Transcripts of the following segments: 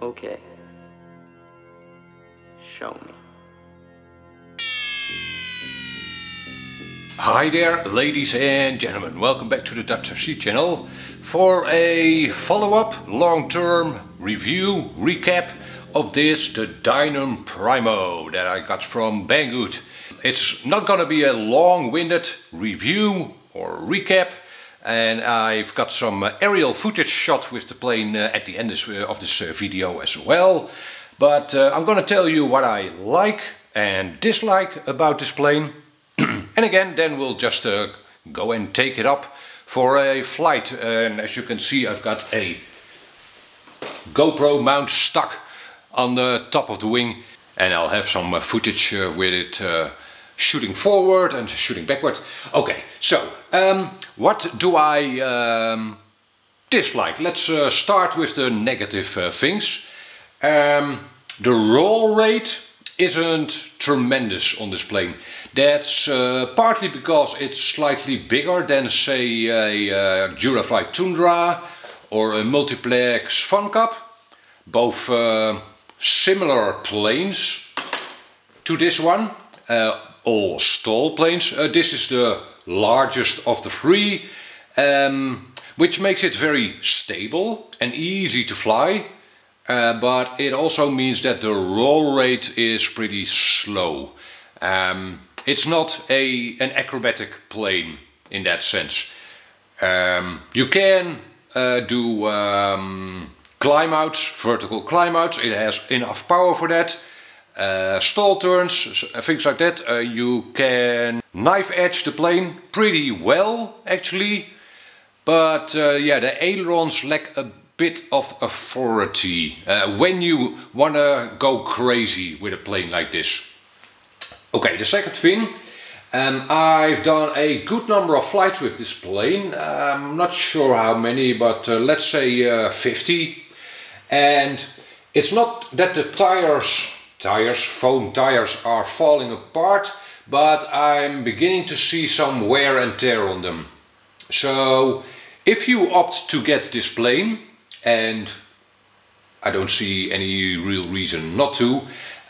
Okay. Show me. Hi there, ladies and gentlemen. Welcome back to the DutchRC channel for a follow-up, long-term review, recap of the Dynam Primo that I got from Banggood. It's not gonna be a long-winded review or recap, and I've got some aerial footage shot with the plane at the end of this video as well. But I'm gonna tell you what I like and dislike about this plane. And again, then we'll just go and take it up for a flight. And as you can see, I've got a GoPro mount stuck on the top of the wing, and I'll have some footage with it shooting forward and shooting backward. Okay, so what do I dislike? Let's start with the negative things. The roll rate isn't tremendous on this plane. That's partly because it's slightly bigger than, say, a Durafly Tundra or a Multiplex Fun Cup. Both similar planes to this one, all STOL planes. This is the largest of the three, which makes it very stable and easy to fly. But it also means that the roll rate is pretty slow. It's not an acrobatic plane in that sense. You can do climb outs, vertical climb outs. It has enough power for that. Stall turns, things like that. You can knife edge the plane pretty well actually. But yeah, the ailerons lack a bit of authority when you want to go crazy with a plane like this. Okay, the second thing, I've done a good number of flights with this plane. I'm not sure how many, but let's say 50. And it's not that the foam tires are falling apart, but I'm beginning to see some wear and tear on them. So if you opt to get this plane, and I don't see any real reason not to,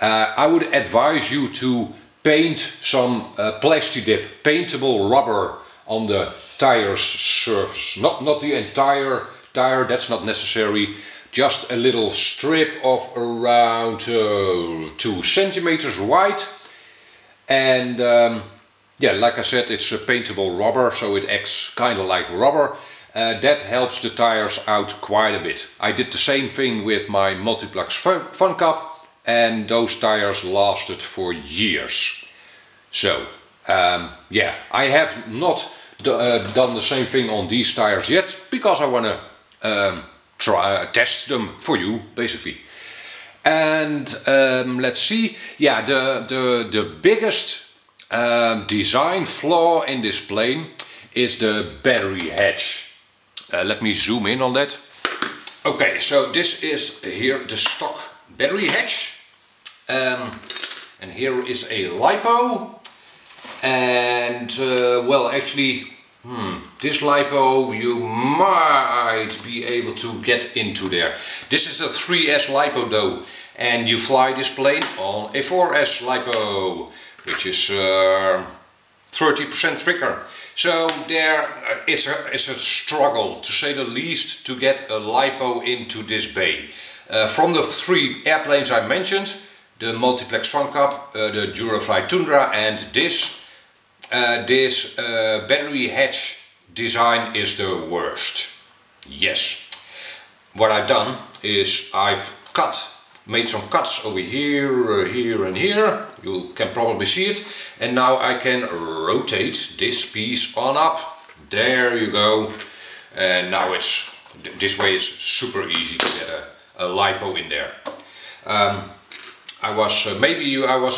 I would advise you to paint some Plastidip paintable rubber on the tire's surface. Not the entire tire, that's not necessary. Just a little strip of around 2 centimeters wide. And yeah, like I said, it's a paintable rubber, so it acts kind of like rubber. That helps the tires out quite a bit. I did the same thing with my Multiplex Fun Cup, and those tires lasted for years. So yeah, I have not done the same thing on these tires yet, because I want to test them for you basically. And let's see, yeah, the biggest design flaw in this plane is the battery hatch. Let me zoom in on that. Okay, so this is here the stock battery hatch. And here is a LiPo. And well, actually, this LiPo you might be able to get into there. This is a 3S LiPo though. And you fly this plane on a 4S LiPo, which is 30% thicker. So there, it's a struggle, to say the least, to get a LiPo into this bay. From the 3 airplanes I mentioned, the Multiplex Fun Cup, the Durafly Tundra, and this battery hatch design is the worst. Yes. What I've done is I've made some cuts over here, here and here. You can probably see it. And now I can rotate this piece on up. There you go. And now it's, this way it's super easy to get a LiPo in there. I was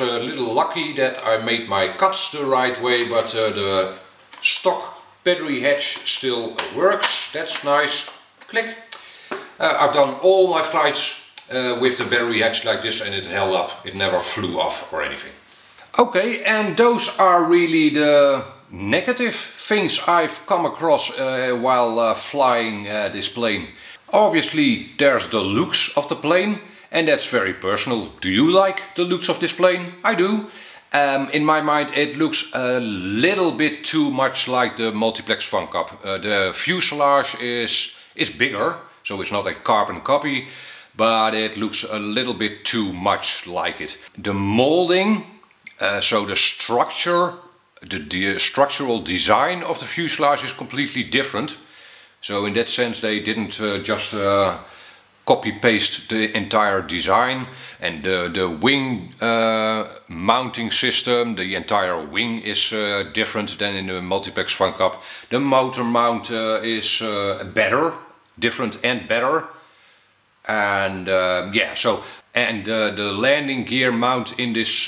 a little lucky that I made my cuts the right way, but the stock battery hatch still works. That's nice. Click. I've done all my flights with the battery hatch like this, and it held up. It never flew off or anything. Okay, and those are really the negative things I've come across while flying this plane. Obviously there's the looks of the plane, and that's very personal. Do you like the looks of this plane? I do. In my mind it looks a little bit too much like the multiplex Fun Cup. The fuselage is bigger, so it's not a carbon copy, but it looks a little bit too much like it. The molding, so the structure, the structural design of the fuselage is completely different. So in that sense they didn't just copy-paste the entire design, and the wing mounting system, the entire wing is different than in the multiplex Fun Cup. The motor mount is better, different and better, and yeah, so, and the landing gear mount in this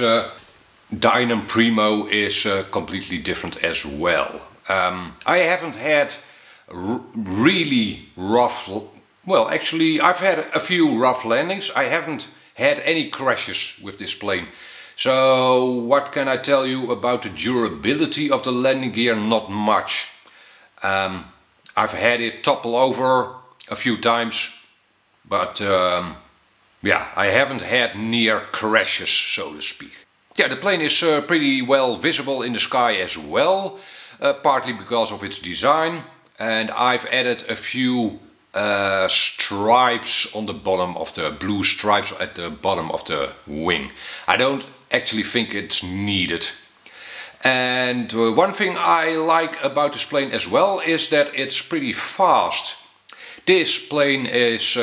Dynam Primo is completely different as well. I haven't had really rough, well, actually I've had a few rough landings. I haven't had any crashes with this plane. So what can I tell you about the durability of the landing gear? Not much. I've had it topple over a few times, but yeah, I haven't had near crashes, so to speak. Yeah, the plane is pretty well visible in the sky as well, partly because of its design, and I've added a few stripes on the bottom of the blue stripes at the bottom of the wing. I don't actually think it's needed. And one thing I like about this plane as well is that it's pretty fast. This plane is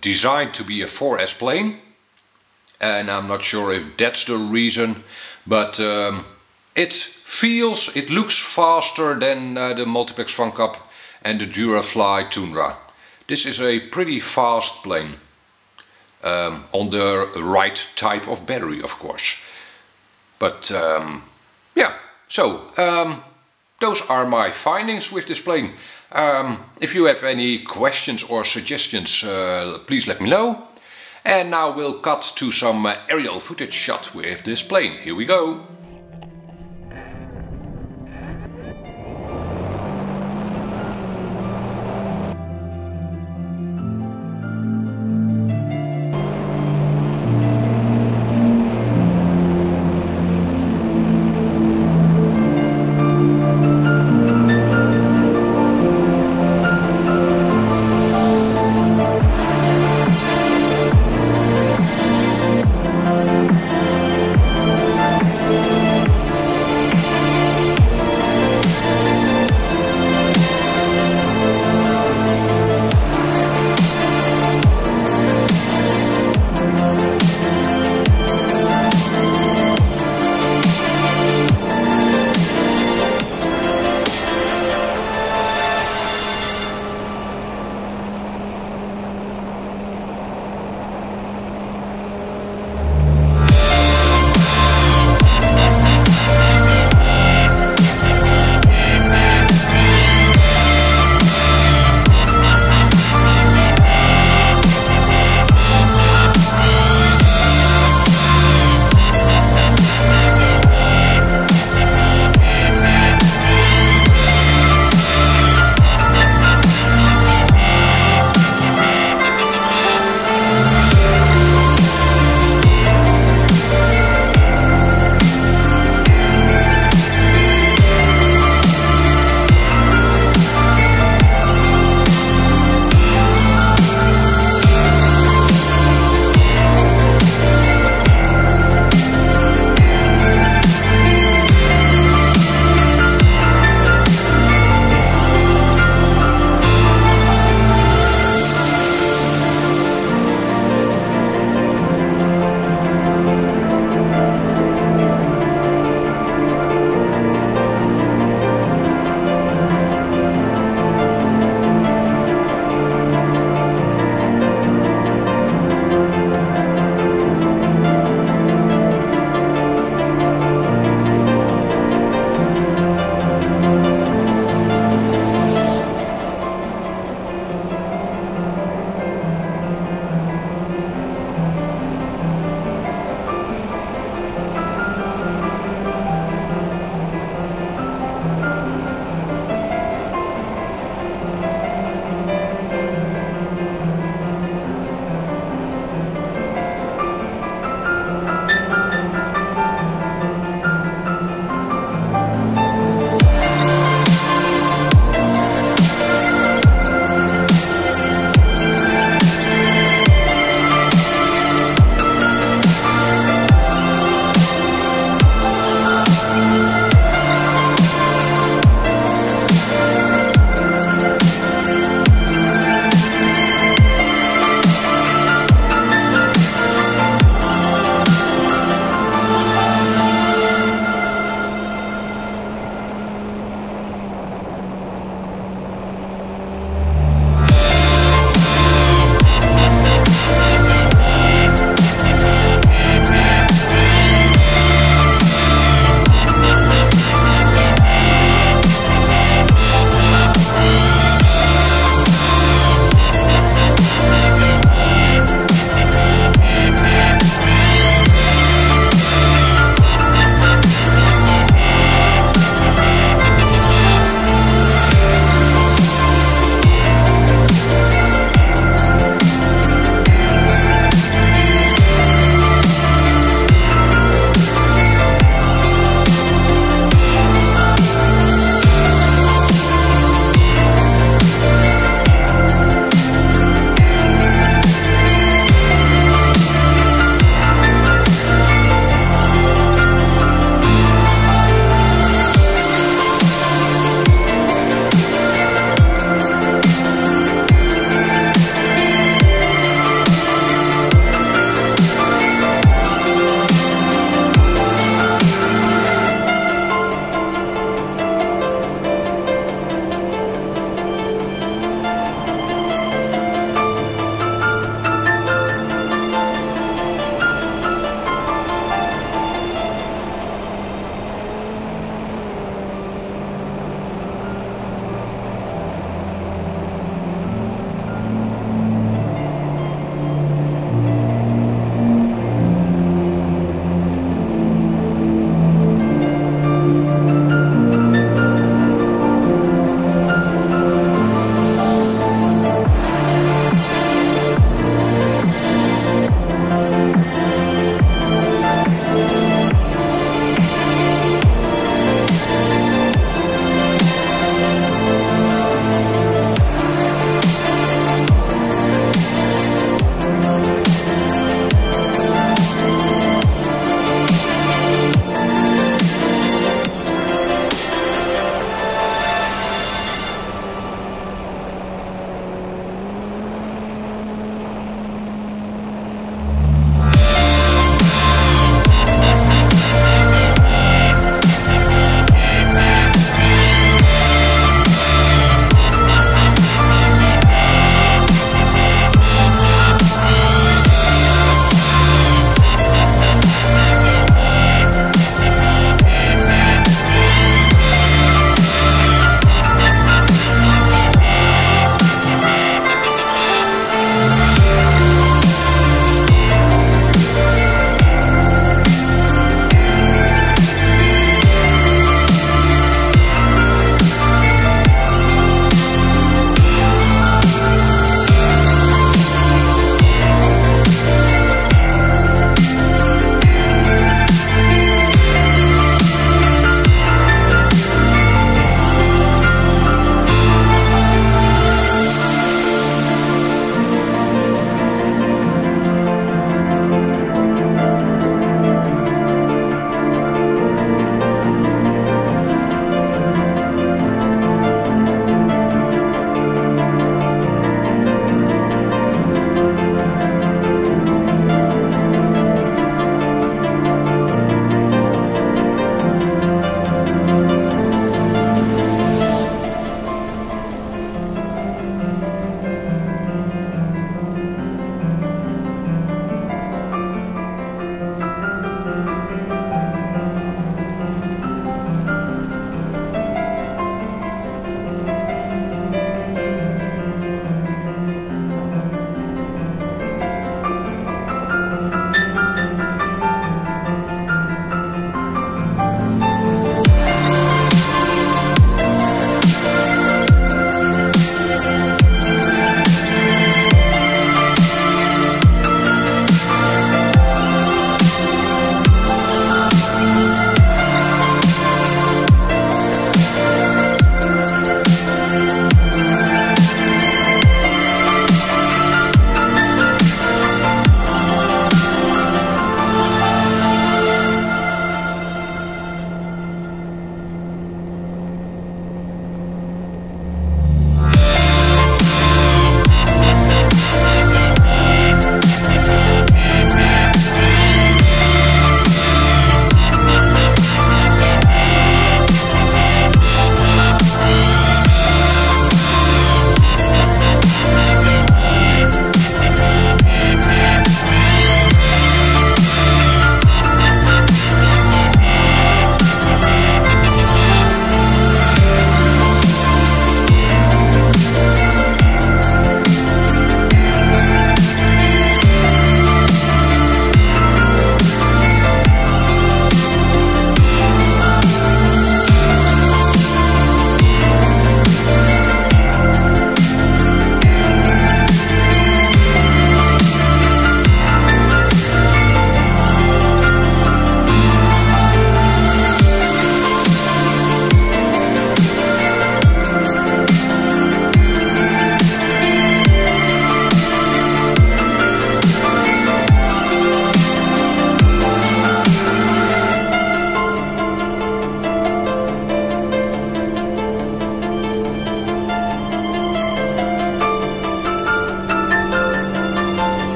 designed to be a 4S plane, and I'm not sure if that's the reason, but it looks faster than the multiplex Fun Cup and the Durafly Tundra. This is a pretty fast plane, on the right type of battery, of course. But yeah, so those are my findings with this plane. If you have any questions or suggestions, please let me know. And now we'll cut to some aerial footage shot with this plane. Here we go.